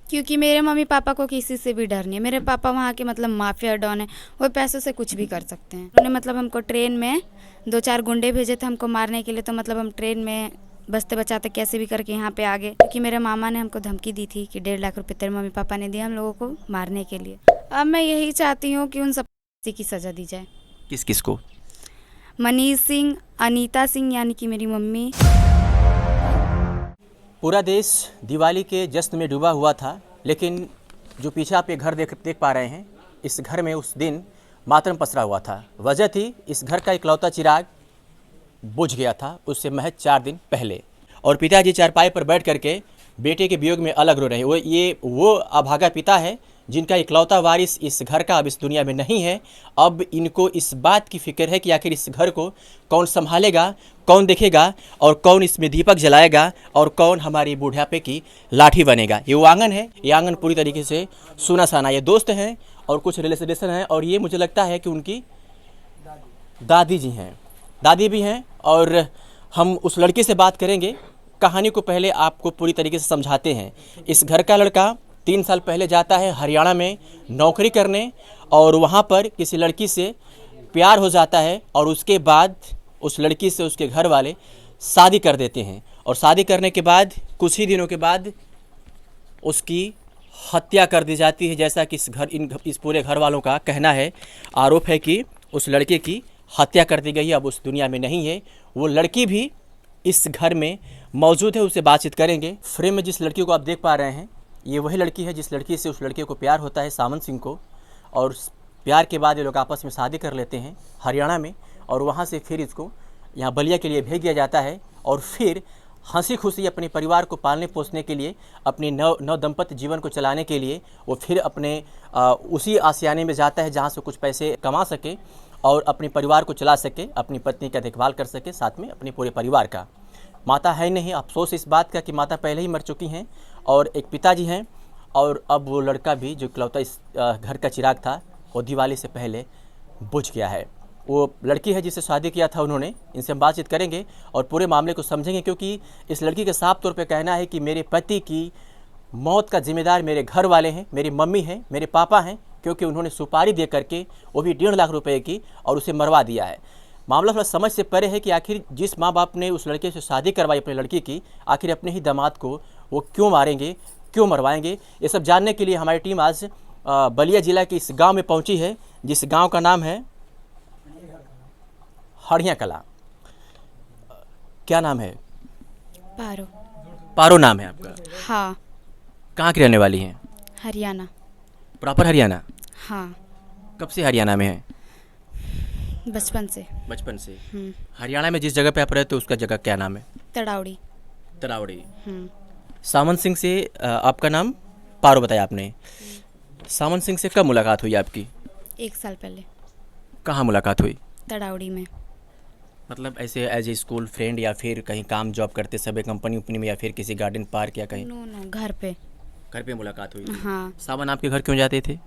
क्योंकि मेरे mummy papa को किसी से भी डर नहीं है। मेरे पापा वहाँ के मतलब माफिया डॉन है, वो पैसों से कुछ भी कर सकते हैं। उन्होंने मतलब हमको ट्रेन में 2-4 गुंडे भेजे थे हमको मारने के लिए, तो मतलब हम ट्रेन में बचते बचाते कैसे भी करके यहाँ पे आ गए, क्योंकि मेरे मामा ने हमको धमकी दी थी कि 1.5 लाख रुपए तेरे मम्मी पापा ने दिए हम लोगों को मारने के लिए। अब मैं यही चाहती हूँ कि उन सब की सज़ा दी जाए। किस किस को? मनीष सिंह, अनीता सिंह यानी कि मेरी मम्मी। पूरा देश दिवाली के जश्न में डूबा हुआ था, लेकिन जो पीछे आप ये घर देख पा रहे हैं, इस घर में उस दिन मातम पसरा हुआ था। वजह थी इस घर का इकलौता चिराग बुझ गया था उससे महज 4 दिन पहले, और पिताजी चारपाई पर बैठ करके बेटे के वियोग में अलग रो रहे हैं। वो अभागा पिता है जिनका इकलौता वारिस इस घर का अब इस दुनिया में नहीं है। अब इनको इस बात की फिक्र है कि आखिर इस घर को कौन संभालेगा, कौन देखेगा, और कौन इसमें दीपक जलाएगा, और कौन हमारी बुढ़ापे की लाठी बनेगा। ये वो आंगन है, ये आंगन पूरी तरीके से सुना साना। ये दोस्त हैं और कुछ रिलेशन हैं, और ये मुझे लगता है कि उनकी दादी जी हैं, दादी भी हैं। और हम उस लड़की से बात करेंगे। कहानी को पहले आपको पूरी तरीके से समझाते हैं। इस घर का लड़का 3 साल पहले जाता है हरियाणा में नौकरी करने, और वहाँ पर किसी लड़की से प्यार हो जाता है, और उसके बाद उस लड़की से उसके घर वाले शादी कर देते हैं। और शादी करने के बाद कुछ ही दिनों के बाद उसकी हत्या कर दी जाती है, जैसा कि इस पूरे घर वालों का कहना है। आरोप है कि उस लड़के की हत्या कर दी गई है, अब उस दुनिया में नहीं है। वो लड़की भी इस घर में मौजूद है, उससे बातचीत करेंगे। फ्रेम में जिस लड़की को आप देख पा रहे हैं, ये वही लड़की है जिस लड़की से उस लड़के को प्यार होता है, सामन सिंह को। और प्यार के बाद ये लोग आपस में शादी कर लेते हैं हरियाणा में, और वहाँ से फिर इसको यहाँ बलिया के लिए भेज दिया जाता है। और फिर हंसी खुशी अपने परिवार को पालने पोसने के लिए, अपनी नव दंपत्य जीवन को चलाने के लिए वो फिर अपने उसी आशियाने में जाता है जहाँ से कुछ पैसे कमा सके और अपने परिवार को चला सके, अपनी पत्नी का देखभाल कर सके, साथ में अपने पूरे परिवार का। माता है नहीं, अफसोस इस बात का कि माता पहले ही मर चुकी हैं, और एक पिताजी हैं। और अब वो लड़का भी जो इकलौता इस घर का चिराग था, वो दिवाली से पहले बुझ गया है। वो लड़की है जिससे शादी किया था उन्होंने। इनसे हम बातचीत करेंगे और पूरे मामले को समझेंगे, क्योंकि इस लड़की का साफ तौर पे कहना है कि मेरे पति की मौत का जिम्मेदार मेरे घर वाले हैं, मेरी मम्मी हैं, मेरे पापा हैं, क्योंकि उन्होंने सुपारी दे करके, वो भी 1.5 लाख रुपए की, और उसे मरवा दिया है। मामला थोड़ा समझ से परे है कि आखिर जिस माँ बाप ने उस लड़के से शादी करवाई अपनी लड़की की, आखिर अपने ही दामाद को वो क्यों मारेंगे, क्यों मरवाएंगे। ये सब जानने के लिए हमारी टीम आज बलिया जिला के इस गांव में पहुंची है, जिस गांव का नाम है हड़िया कला। क्या नाम है? पारो। पारो नाम है आपका? हाँ। कहाँ की रहने वाली हैं? हरियाणा। प्रॉपर हरियाणा? हाँ। कब से हरियाणा में है? बचपन से। बचपन से। हरियाणा में जिस जगह पे आप रहते हो उसका जगह क्या नाम है? तड़ावड़ी। तड़ावड़ी। सामन सिंह से आपका नाम पारो बताया आपने। सामन सिंह से कब मुलाकात हुई आपकी? 1 साल पहले। कहाँ मुलाकात हुई? तड़ावड़ी में। मतलब ऐसे एज ए स्कूल फ्रेंड, या फिर कहीं काम जॉब करते समय कंपनी उपनी में, या फिर किसी गार्डन पार्क, या कहीं? नो, घर पे। घर पे मुलाकात हुई? हाँ। सामन आपके घर क्यों जाते थे?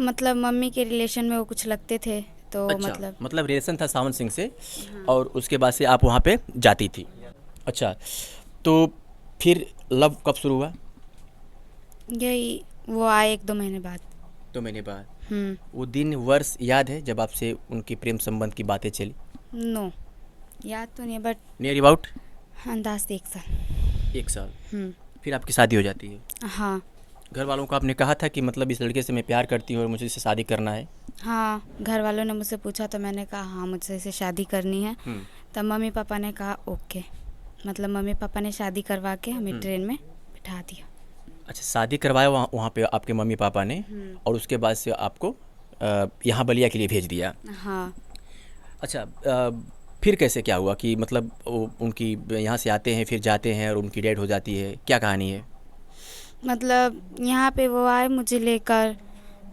मतलब मम्मी के रिलेशन में वो कुछ लगते थे, तो अच्छा, मतलब रिलेशन था सावन सिंह से। हाँ। और उसके बाद से आप वहाँ पे जाती थी। अच्छा, तो फिर लव कब शुरू हुआ? यही वो आए 1-2 महीने बाद। 2 महीने बाद? वो दिन वर्ष याद है जब आपसे उनकी प्रेम संबंध की बातें चली? नो, याद तो नहीं, बट नियर अबाउट अंदाज से 1 साल। 1 साल। फिर आपकी शादी हो जाती है? हाँ। घर वालों को आपने कहा था कि मतलब इस लड़के से मैं प्यार करती हूँ और मुझे इससे शादी करना है? हाँ, घर वालों ने मुझसे पूछा तो मैंने कहा हाँ मुझसे इसे शादी करनी है। तब मम्मी पापा ने कहा ओके। मतलब मम्मी पापा ने शादी करवा के हमें ट्रेन में बिठा दिया। अच्छा, शादी करवाया वहाँ पे आपके मम्मी पापा ने, और उसके बाद से आपको यहाँ बलिया के लिए भेज दिया? हाँ। अच्छा, फिर कैसे क्या हुआ कि मतलब उनकी यहाँ से आते हैं, फिर जाते हैं और उनकी डेथ हो जाती है? क्या कहानी है? मतलब यहाँ पे वो आए मुझे लेकर,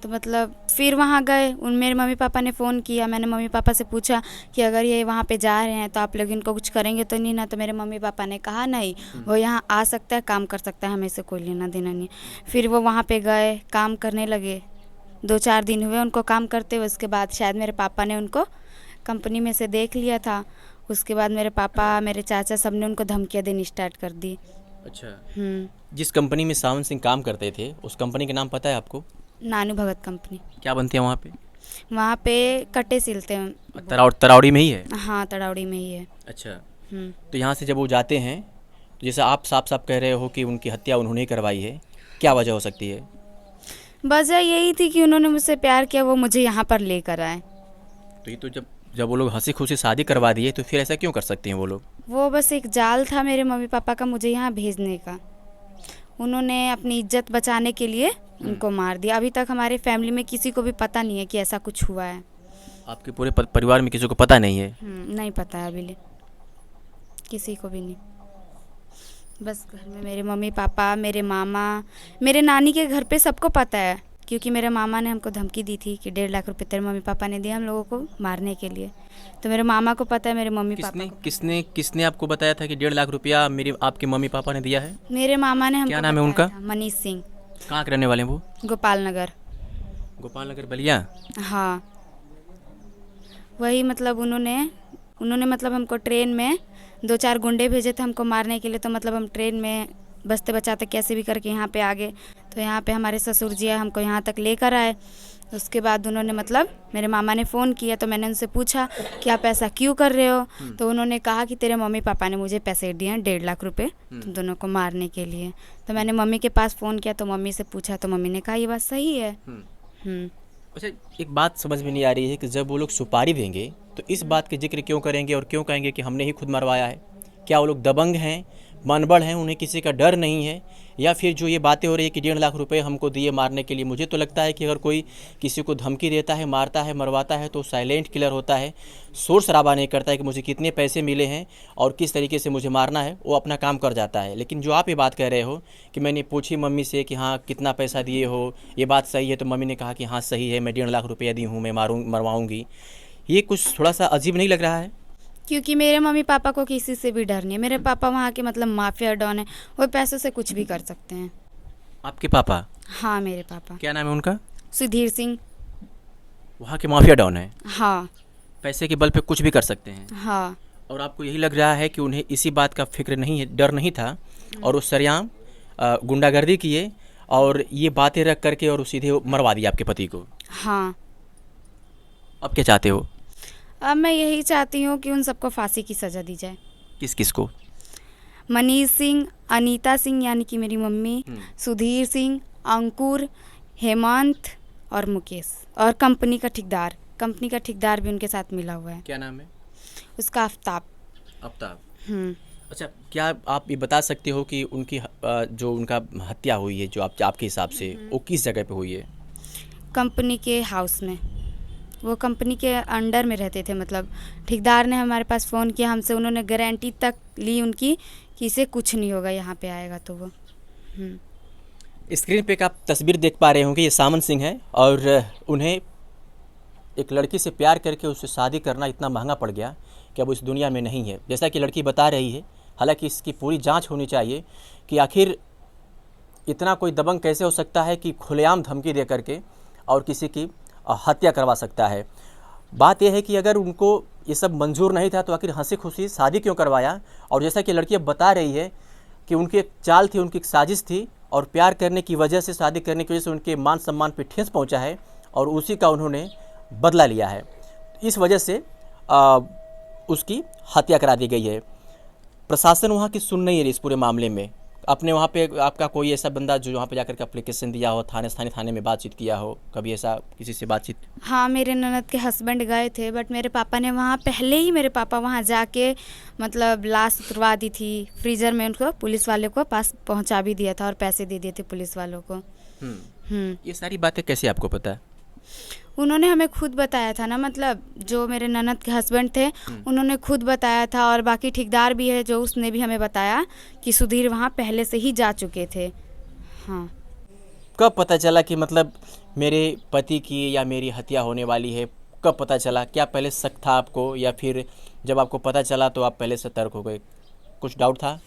तो मतलब फिर वहाँ गए। मेरे मम्मी पापा ने फ़ोन किया, मैंने मम्मी पापा से पूछा कि अगर ये वहाँ पे जा रहे हैं तो आप लोग इनको कुछ करेंगे तो नहीं ना? तो मेरे मम्मी पापा ने कहा नहीं, वो यहाँ आ सकता है, काम कर सकता है, हमें से कोई लेना देना नहीं। फिर वो वहाँ पे गए, काम करने लगे। 2-4 दिन हुए उनको काम करते हुए। उसके बाद शायद मेरे पापा ने उनको कंपनी में से देख लिया था। उसके बाद मेरे पापा, मेरे चाचा सब ने उनको धमकियाँ देनी स्टार्ट कर दी। अच्छा, जिस कंपनी में सावंत सिंह काम करते थे उस कंपनी का नाम पता है आपको? नानू भगत कंपनी। क्या बनते हैं वहाँ पे? वहाँ पे कट्टे सिलते हैं। तरावड़ी में ही है? हाँ, तड़ाउड़ी में ही है। अच्छा। हम्म। तो यहाँ से जब वो जाते हैं तो जैसे आप साफ साफ कह रहे हो कि उनकी हत्या उन्होंने ही करवाई है, क्या वजह हो सकती है? वजह यही थी कि उन्होंने मुझसे प्यार किया, वो मुझे यहाँ पर लेकर आए। तो ये तो जब जब वो लोग हंसी खुशी शादी करवा दिए तो फिर ऐसा क्यों कर सकते हैं वो लोग? वो बस एक जाल था मेरे मम्मी पापा का मुझे यहाँ भेजने का। उन्होंने अपनी इज्जत बचाने के लिए उनको मार दिया। अभी तक हमारे फैमिली में किसी को भी पता नहीं है कि ऐसा कुछ हुआ है। आपके पूरे परिवार में किसी को पता नहीं है? नहीं पता है अभी किसी को भी नहीं। बस घर में मेरे मम्मी पापा, मेरे मामा, मेरे नानी के घर पे सबको पता है, क्योंकि मेरे मामा ने हमको धमकी दी थी कि 1.5 लाख रुपए तेरे मम्मी पापा ने दिए हम लोगों को मारने के लिए। तो मेरे मामा को पता है, मेरे मम्मी पापा को। किसने आपको बताया था कि 1.5 लाख रुपया मेरे आपके मम्मी पापा ने दिया है? मेरे मामा ने हमको। क्या नाम है उनका? मनीष सिंह। कहाँ के रहने वाले हैं वो? गोपाल नगर। गोपाल नगर बलिया? हाँ, वही मतलब उन्होंने मतलब हमको ट्रेन में 2-4 गुंडे भेजे थे हमको मारने के लिए। तो मतलब हम ट्रेन में बचते बचाते कैसे भी करके यहाँ पे आ गए। तो यहाँ पे हमारे ससुर जी हमको यहाँ तक लेकर आए। उसके बाद उन्होंने मतलब मेरे मामा ने फ़ोन किया तो मैंने उनसे पूछा कि आप ऐसा क्यों कर रहे हो? तो उन्होंने कहा कि तेरे मम्मी पापा ने मुझे पैसे दिए हैं 1.5 लाख रुपए तुम दोनों को मारने के लिए। तो मैंने मम्मी के पास फ़ोन किया तो मम्मी से पूछा तो मम्मी ने कहा ये बात सही है। अच्छा, एक बात समझ में नहीं आ रही है कि जब वो लोग सुपारी देंगे तो इस बात के जिक्र क्यों करेंगे और क्यों कहेंगे कि हमने ही खुद मरवाया है? क्या वो लोग दबंग हैं, मनबड़ हैं, उन्हें किसी का डर नहीं है? या फिर जो ये बातें हो रही है कि 1.5 लाख रुपए हमको दिए मारने के लिए, मुझे तो लगता है कि अगर कोई किसी को धमकी देता है, मारता है, मरवाता है तो साइलेंट किलर होता है, शोर शराबा नहीं करता है कि मुझे कितने पैसे मिले हैं और किस तरीके से मुझे मारना है, वो अपना काम कर जाता है। लेकिन जो आप ये बात कह रहे हो कि मैंने पूछी मम्मी से कि हाँ कितना पैसा दिए हो, ये बात सही है? तो मम्मी ने कहा कि हाँ सही है, मैं 1.5 लाख रुपया दी हूँ, मैं मरवाऊँगी। ये कुछ थोड़ा सा अजीब नहीं लग रहा है? क्योंकि मेरे मम्मी पापा को किसी से भी डर नहीं है। मेरे पापा वहाँ के मतलब माफिया डॉन है, वो पैसों से कुछ भी कर सकते हैं। आपके पापा? हाँ, मेरे पापा। क्या नाम है उनका? सुधीर सिंह। वहाँ के माफिया डॉन है? हाँ। पैसे के बल पे कुछ भी कर सकते हैं? हाँ। और आपको यही लग रहा है कि उन्हें इसी बात का फिक्र नहीं है, डर नहीं था और वो सरेआम गुंडागर्दी किए और ये बातें रख करके और सीधे मरवा दिया आपके पति को? हाँ। अब क्या चाहते हो? अब मैं यही चाहती हूँ कि उन सबको फांसी की सज़ा दी जाए। किस किस को? मनीष सिंह, अनीता सिंह यानी कि मेरी मम्मी, सुधीर सिंह, अंकुर, हेमंत और मुकेश, और कंपनी का ठेकेदार भी उनके साथ मिला हुआ है। क्या नाम है उसका? आफ्ताब। आफ्ताब। अच्छा, क्या आप ये बता सकते हो कि उनकी जो उनका हत्या हुई है जो आपके हिसाब से वो किस जगह पे हुई है? कंपनी के हाउस में। वो कंपनी के अंडर में रहते थे। मतलब ठेकेदार ने हमारे पास फ़ोन किया हमसे, उन्होंने गारंटी तक ली उनकी कि इसे कुछ नहीं होगा यहाँ पे आएगा तो वो। स्क्रीन पे आप तस्वीर देख पा रहे होंगे, ये सावंत सिंह है और उन्हें एक लड़की से प्यार करके उससे शादी करना इतना महंगा पड़ गया कि अब उस दुनिया में नहीं है। जैसा कि लड़की बता रही है, हालांकि इसकी पूरी जांच होनी चाहिए कि आखिर इतना कोई दबंग कैसे हो सकता है कि खुलेआम धमकी दे करके और किसी की हत्या करवा सकता है। बात यह है कि अगर उनको ये सब मंजूर नहीं था तो आखिर हंसी खुशी शादी क्यों करवाया? और जैसा कि लड़की अब बता रही है कि उनकी एक चाल थी, उनकी एक साजिश थी और प्यार करने की वजह से, शादी करने की वजह से उनके मान सम्मान पे ठेस पहुंचा है और उसी का उन्होंने बदला लिया है। इस वजह से उसकी हत्या करा दी गई है। प्रशासन वहाँ की सुन नहीं रही इस पूरे मामले में। अपने वहाँ पे आपका कोई ऐसा बंदा जो वहाँ पे जाकर के एप्लीकेशन दिया हो, स्थानीय थाने में बातचीत किया हो, कभी ऐसा किसी से बातचीत? हाँ, मेरे ननद के हस्बैंड गए थे, बट मेरे पापा ने वहाँ पहले ही मेरे पापा वहाँ जाके मतलब लाश उतरवा दी थी फ्रीज़र में, उनको पुलिस वाले को पास पहुँचा भी दिया था और पैसे दे दिए थे पुलिस वालों को। ये सारी बातें कैसे आपको पता है? उन्होंने हमें खुद बताया था ना, मतलब जो मेरे ननद के हस्बैंड थे उन्होंने खुद बताया था और बाकी ठेकेदार भी है जो उसने भी हमें बताया कि सुधीर वहाँ पहले से ही जा चुके थे। हाँ। कब पता चला कि मतलब मेरे पति की या मेरी हत्या होने वाली है? कब पता चला? क्या पहले शक था आपको या फिर जब आपको पता चला तो आप पहले सतर्क हो गए? कुछ डाउट था?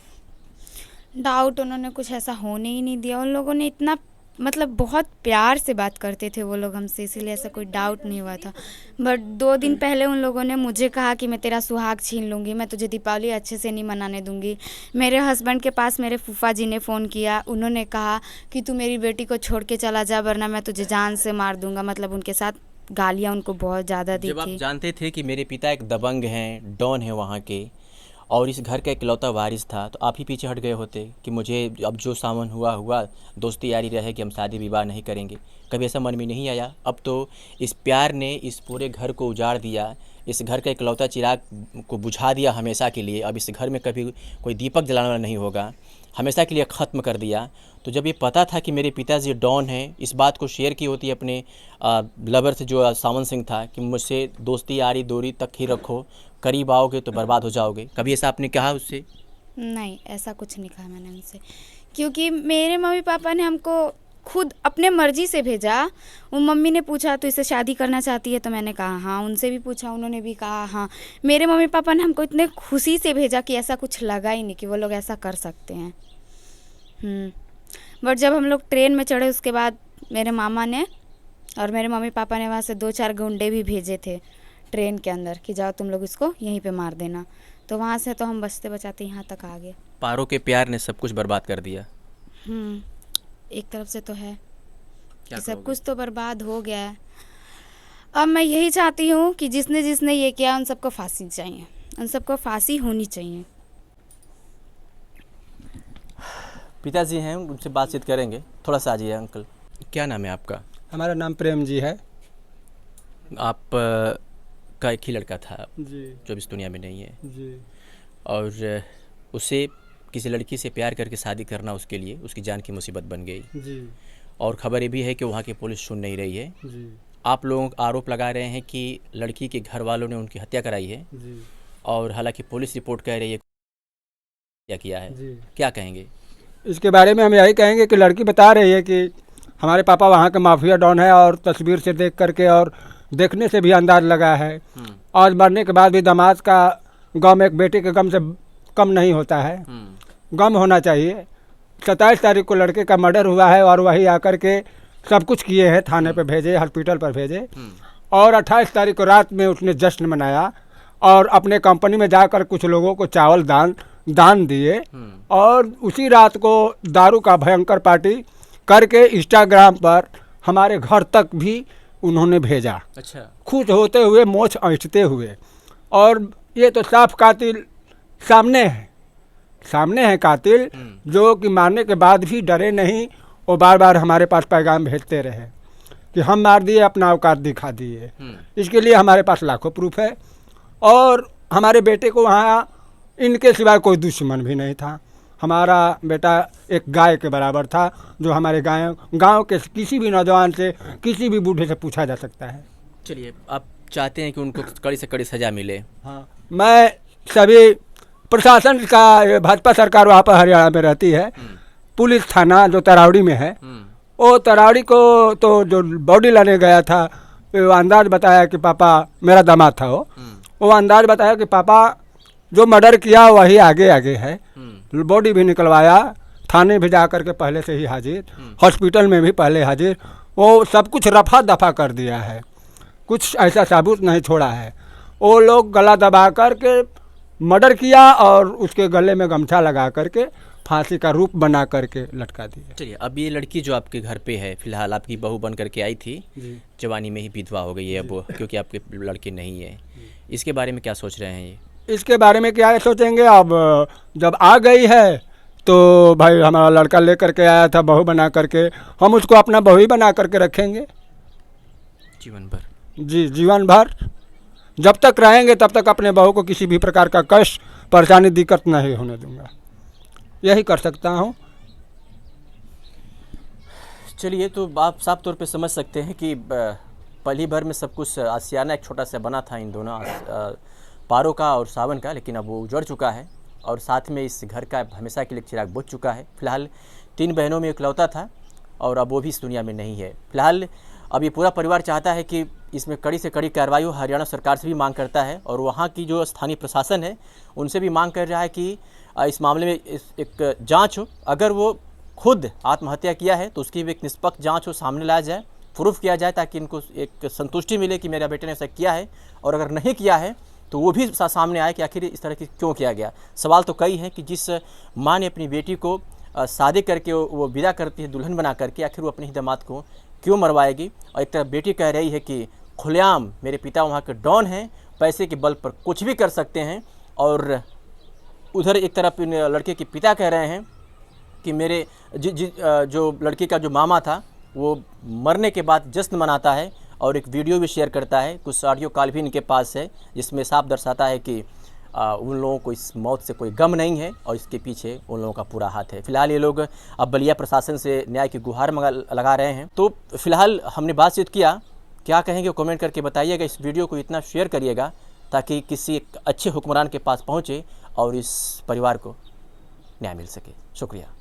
डाउट उन्होंने कुछ ऐसा होने ही नहीं दिया। उन लोगों ने इतना मतलब बहुत प्यार से बात करते थे वो लोग हमसे, इसीलिए ऐसा कोई डाउट नहीं हुआ था। बट 2 दिन पहले उन लोगों ने मुझे कहा कि मैं तेरा सुहाग छीन लूँगी, मैं तुझे दीपावली अच्छे से नहीं मनाने दूँगी। मेरे हस्बैंड के पास मेरे फूफा जी ने फ़ोन किया, उन्होंने कहा कि तू मेरी बेटी को छोड़ के चला जा वरना मैं तुझे जान से मार दूँगा। मतलब उनके साथ गालियाँ उनको बहुत ज़्यादा दी जब आप थी। जानते थे कि मेरे पिता एक दबंग हैं, डॉन हैं वहाँ के, और इस घर का इकलौता वारिस था, तो आप ही पीछे हट गए होते कि मुझे अब जो सामान हुआ, दोस्ती यारी रहे कि हम शादी विवाह नहीं करेंगे। कभी ऐसा मन में नहीं आया? अब तो इस प्यार ने इस पूरे घर को उजाड़ दिया, इस घर का इकलौता चिराग को बुझा दिया हमेशा के लिए। अब इस घर में कभी कोई दीपक जलाने वाला नहीं होगा, हमेशा के लिए ख़त्म कर दिया। तो जब ये पता था कि मेरे पिताजी डॉन हैं, इस बात को शेयर की होती अपने लवर से जो सावन सिंह था कि मुझसे दोस्ती यारी दूरी तक ही रखो, करीब आओगे तो बर्बाद हो जाओगे, कभी ऐसा आपने कहा उससे? नहीं, ऐसा कुछ नहीं कहा मैंने उनसे, क्योंकि मेरे मम्मी पापा ने हमको खुद अपने मर्जी से भेजा। वो मम्मी ने पूछा तो इससे शादी करना चाहती है, तो मैंने कहा हाँ। उनसे भी पूछा, उन्होंने भी कहा हाँ। मेरे मम्मी पापा ने हमको इतने खुशी से भेजा कि ऐसा कुछ लगा ही नहीं कि वो लोग ऐसा कर सकते हैं। बट जब हम लोग ट्रेन में चढ़े उसके बाद मेरे मामा ने और मेरे मम्मी पापा ने वहाँ से 2-4 गुंडे भी भेजे थे ट्रेन के अंदर कि जाओ तुम लोग इसको यहीं पे मार देना। तो वहाँ से तो हम बचते बचाते यहाँ तक आ गए। पारो के प्यार ने सब कुछ बर्बाद कर दिया। एक तरफ से तो है क्या कि सब कहोगे? कुछ तो बर्बाद हो गया है। अब मैं यही चाहती हूँ कि जिसने जिसने ये किया उन सबको फांसी चाहिए, उन सबको फांसी होनी चाहिए। पिताजी हैं, उनसे बातचीत करेंगे। थोड़ा सा आ जाइए अंकल। क्या नाम है आपका? हमारा नाम प्रेम जी है। आप का एक ही लड़का था जी जो इस दुनिया में नहीं है, जी और उसे किसी लड़की से प्यार करके शादी करना उसके लिए उसकी जान की मुसीबत बन गई। जी और खबर ये भी है कि वहाँ की पुलिस सुन नहीं रही है। जी आप लोग आरोप लगा रहे हैं कि लड़की के घर वालों ने उनकी हत्या कराई है, जी और हालांकि पुलिस रिपोर्ट कह रही है क्या किया है। जी क्या कहेंगे? इसके बारे में हम यही कहेंगे कि लड़की बता रही है कि हमारे पापा वहाँ के माफिया डॉन है, और तस्वीर से देख करके और देखने से भी अंदाज लगा है। और मरने के बाद भी दामाद का गम एक बेटे के गम से कम नहीं होता है, गम होना चाहिए। 27 तारीख को लड़के का मर्डर हुआ है, और वही आकर के सब कुछ किए हैं, थाने पे भेजे, हॉस्पिटल पर भेजे, और 28 तारीख को रात में उसने जश्न मनाया और अपने कंपनी में जाकर कुछ लोगों को चावल दान दिए, और उसी रात को दारू का भयंकर पार्टी करके इंस्टाग्राम पर हमारे घर तक भी उन्होंने भेजा। अच्छा। खुश होते हुए, मोछ ऐंठते हुए। और ये तो साफ कातिल सामने है कातिल, जो कि मारने के बाद भी डरे नहीं। वो बार बार हमारे पास पैगाम भेजते रहे कि हम मार दिए, अपना औकात दिखा दिए। इसके लिए हमारे पास लाखों प्रूफ है। और हमारे बेटे को वहाँ इनके सिवाय कोई दुश्मन भी नहीं था। हमारा बेटा एक गाय के बराबर था, जो हमारे गांव के किसी भी नौजवान से, किसी भी बूढ़े से पूछा जा सकता है। चलिए, आप चाहते हैं कि उनको कड़ी से कड़ी सज़ा मिले। हाँ, मैं सभी प्रशासन का, भाजपा सरकार वहाँ पर हरियाणा में रहती है, पुलिस थाना जो तरावड़ी में है, वो तरावड़ी को तो जो बॉडी लाने गया था, वो अंदाज बताया कि पापा, मेरा दामाद था वो अंदाज बताया कि पापा जो मर्डर किया वही आगे है। बॉडी भी निकलवाया, थाने भी जा कर के पहले से ही हाजिर, हॉस्पिटल में भी पहले हाजिर। वो सब कुछ रफा दफा कर दिया है, कुछ ऐसा साबुत नहीं छोड़ा है। वो लोग गला दबा कर के मर्डर किया, और उसके गले में गमछा लगा करके फांसी का रूप बना करके लटका दिया। चलिए, अब ये लड़की जो आपके घर पे है, फिलहाल आपकी बहू बन करके आई थी, जवानी में ही विधवा हो गई है अब, क्योंकि आपके लड़के नहीं है। इसके बारे में क्या सोच रहे हैं ये? इसके बारे में क्या सोचेंगे, अब जब आ गई है तो भाई हमारा लड़का लेकर के आया था बहू बना करके, हम उसको अपना बहू ही बना करके रखेंगे जीवन भर। जी, जीवन भर जब तक रहेंगे तब तक अपने बहू को किसी भी प्रकार का कष्ट, परेशानी, दिक्कत नहीं होने दूंगा। यही कर सकता हूँ। चलिए, तो आप साफ तौर पे समझ सकते हैं कि पली भर में सब कुछ आशियाना एक छोटा सा बना था इन दोनों पारो का और सावन का, लेकिन अब वो उजड़ चुका है, और साथ में इस घर का हमेशा के लिए चिराग बुझ चुका है। फिलहाल 3 बहनों में इकलौता था, और अब वो भी इस दुनिया में नहीं है। फिलहाल अब ये पूरा परिवार चाहता है कि इसमें कड़ी से कड़ी कार्रवाई हो, हरियाणा सरकार से भी मांग करता है, और वहाँ की जो स्थानीय प्रशासन है उनसे भी मांग कर रहा है कि इस मामले में एक जांच हो। अगर वो खुद आत्महत्या किया है तो उसकी भी एक निष्पक्ष जांच हो, सामने लाया जाए, प्रूफ किया जाए, ताकि इनको एक संतुष्टि मिले कि मेरा बेटे ने ऐसा किया है। और अगर नहीं किया है तो वो भी सामने आए कि आखिर इस तरह की क्यों किया गया। सवाल तो कई हैं कि जिस माँ ने अपनी बेटी को शादी करके वो विदा करती है दुल्हन बना करके, आखिर वो अपने ही दामाद को क्यों मरवाएगी। और एक तरफ बेटी कह रही है कि खुलेआम मेरे पिता वहाँ के डॉन हैं, पैसे के बल पर कुछ भी कर सकते हैं। और उधर एक तरफ लड़के के पिता कह रहे हैं कि मेरे जो लड़के का जो मामा था वो मरने के बाद जश्न मनाता है और एक वीडियो भी शेयर करता है, कुछ ऑडियो कॉल भी इनके पास है जिसमें साफ दर्शाता है कि उन लोगों को इस मौत से कोई गम नहीं है और इसके पीछे उन लोगों का पूरा हाथ है। फिलहाल ये लोग अब बलिया प्रशासन से न्याय की गुहार लगा रहे हैं। तो फिलहाल हमने बातचीत किया, क्या कहेंगे कमेंट करके बताइएगा। इस वीडियो को इतना शेयर करिएगा ताकि किसी एक अच्छे हुक्मरान के पास पहुँचे और इस परिवार को न्याय मिल सके। शुक्रिया।